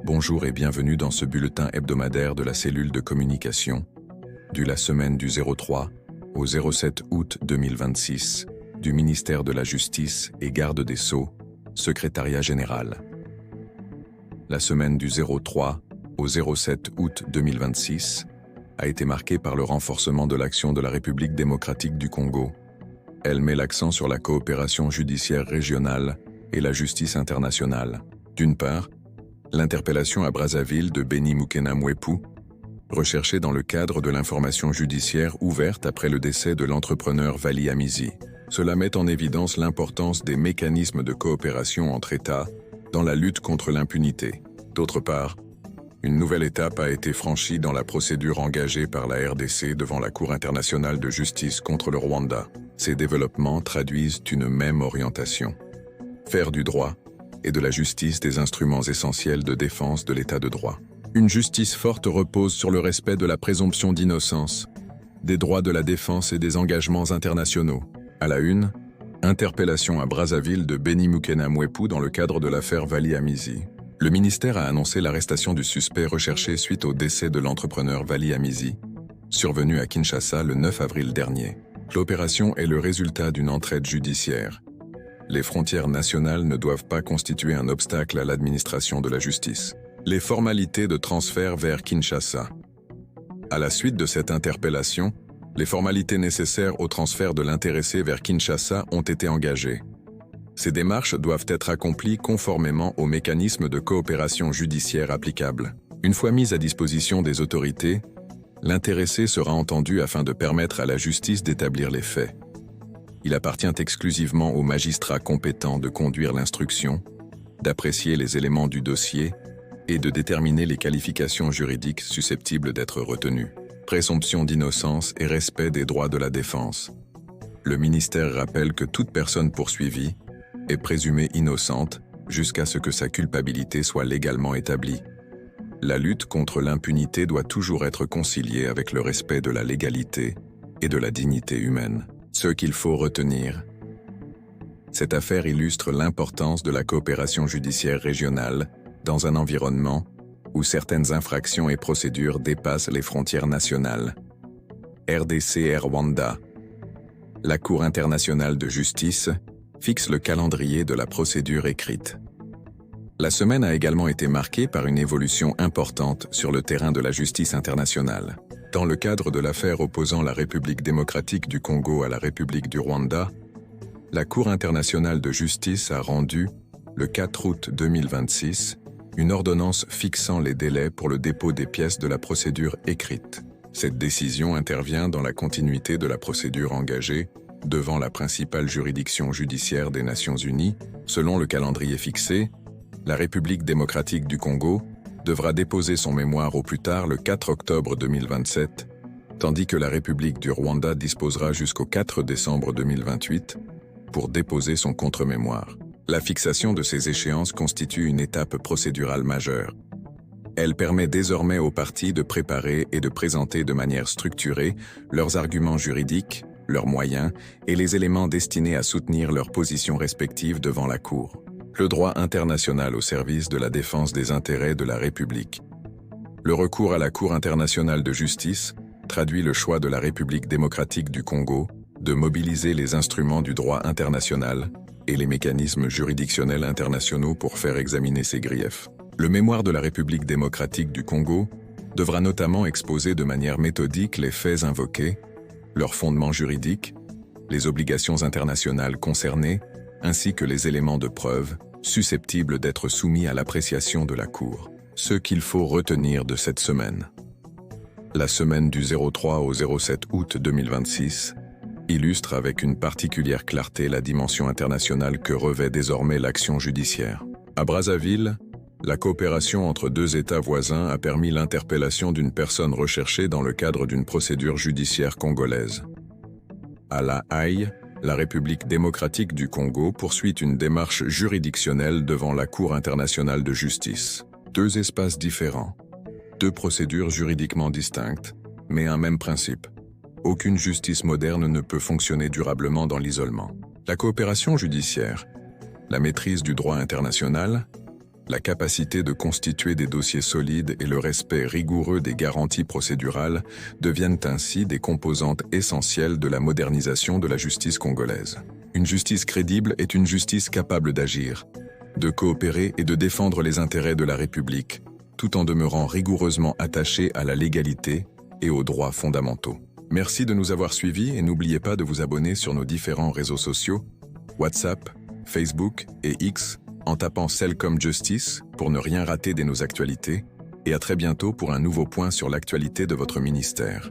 Bonjour et bienvenue dans ce bulletin hebdomadaire de la cellule de communication du la semaine du 03 au 07 août 2026 du ministère de la Justice et Garde des Sceaux, Secrétariat général. La semaine du 03 au 07 août 2026 a été marquée par le renforcement de l'action de la République démocratique du Congo. Elle met l'accent sur la coopération judiciaire régionale et la justice internationale. D'une part, l'interpellation à Brazzaville de Béni Moukena Mwepu, recherché dans le cadre de l'information judiciaire ouverte après le décès de l'entrepreneur Vali Amizi. Cela met en évidence l'importance des mécanismes de coopération entre États dans la lutte contre l'impunité. D'autre part, une nouvelle étape a été franchie dans la procédure engagée par la RDC devant la Cour internationale de justice contre le Rwanda. Ces développements traduisent une même orientation: faire du droit et de la justice des instruments essentiels de défense de l'état de droit. Une justice forte repose sur le respect de la présomption d'innocence, des droits de la défense et des engagements internationaux. À la une, interpellation à Brazzaville de Béni Moukena Mwepu dans le cadre de l'affaire Vali Amizi. Le ministère a annoncé l'arrestation du suspect recherché suite au décès de l'entrepreneur Vali Amizi, survenu à Kinshasa le 9 avril dernier. L'opération est le résultat d'une entraide judiciaire. Les frontières nationales ne doivent pas constituer un obstacle à l'administration de la justice. Les formalités de transfert vers Kinshasa. À la suite de cette interpellation, les formalités nécessaires au transfert de l'intéressé vers Kinshasa ont été engagées. Ces démarches doivent être accomplies conformément aux mécanismes de coopération judiciaire applicables. Une fois mise à disposition des autorités, l'intéressé sera entendu afin de permettre à la justice d'établir les faits. Il appartient exclusivement aux magistrats compétents de conduire l'instruction, d'apprécier les éléments du dossier et de déterminer les qualifications juridiques susceptibles d'être retenues. Présomption d'innocence et respect des droits de la défense. Le ministère rappelle que toute personne poursuivie est présumée innocente jusqu'à ce que sa culpabilité soit légalement établie. La lutte contre l'impunité doit toujours être conciliée avec le respect de la légalité et de la dignité humaine. Ce qu'il faut retenir. Cette affaire illustre l'importance de la coopération judiciaire régionale dans un environnement où certaines infractions et procédures dépassent les frontières nationales. RDC et Rwanda. La Cour internationale de justice fixe le calendrier de la procédure écrite. La semaine a également été marquée par une évolution importante sur le terrain de la justice internationale. Dans le cadre de l'affaire opposant la République démocratique du Congo à la République du Rwanda, la Cour internationale de justice a rendu, le 4 août 2026, une ordonnance fixant les délais pour le dépôt des pièces de la procédure écrite. Cette décision intervient dans la continuité de la procédure engagée devant la principale juridiction judiciaire des Nations Unies. Selon le calendrier fixé, la République démocratique du Congo devra déposer son mémoire au plus tard le 4 octobre 2027, tandis que la République du Rwanda disposera jusqu'au 4 décembre 2028 pour déposer son contre-mémoire. La fixation de ces échéances constitue une étape procédurale majeure. Elle permet désormais aux parties de préparer et de présenter de manière structurée leurs arguments juridiques, leurs moyens et les éléments destinés à soutenir leurs positions respectives devant la Cour. Le droit international au service de la défense des intérêts de la République. Le recours à la Cour internationale de justice traduit le choix de la République démocratique du Congo de mobiliser les instruments du droit international et les mécanismes juridictionnels internationaux pour faire examiner ses griefs. Le mémoire de la République démocratique du Congo devra notamment exposer de manière méthodique les faits invoqués, leurs fondements juridiques, les obligations internationales concernées, ainsi que les éléments de preuve susceptibles d'être soumis à l'appréciation de la Cour. Ce qu'il faut retenir de cette semaine. La semaine du 03 au 07 août 2026 illustre avec une particulière clarté la dimension internationale que revêt désormais l'action judiciaire. À Brazzaville, la coopération entre deux États voisins a permis l'interpellation d'une personne recherchée dans le cadre d'une procédure judiciaire congolaise. À La Haye, la République démocratique du Congo poursuit une démarche juridictionnelle devant la Cour internationale de justice. Deux espaces différents, deux procédures juridiquement distinctes, mais un même principe. Aucune justice moderne ne peut fonctionner durablement dans l'isolement. La coopération judiciaire, la maîtrise du droit international, La capacité de constituer des dossiers solides et le respect rigoureux des garanties procédurales deviennent ainsi des composantes essentielles de la modernisation de la justice congolaise. Une justice crédible est une justice capable d'agir, de coopérer et de défendre les intérêts de la République, tout en demeurant rigoureusement attachée à la légalité et aux droits fondamentaux. Merci de nous avoir suivis et n'oubliez pas de vous abonner sur nos différents réseaux sociaux, WhatsApp, Facebook et X, en tapant Celcom Justice pour ne rien rater de nos actualités, et à très bientôt pour un nouveau point sur l'actualité de votre ministère.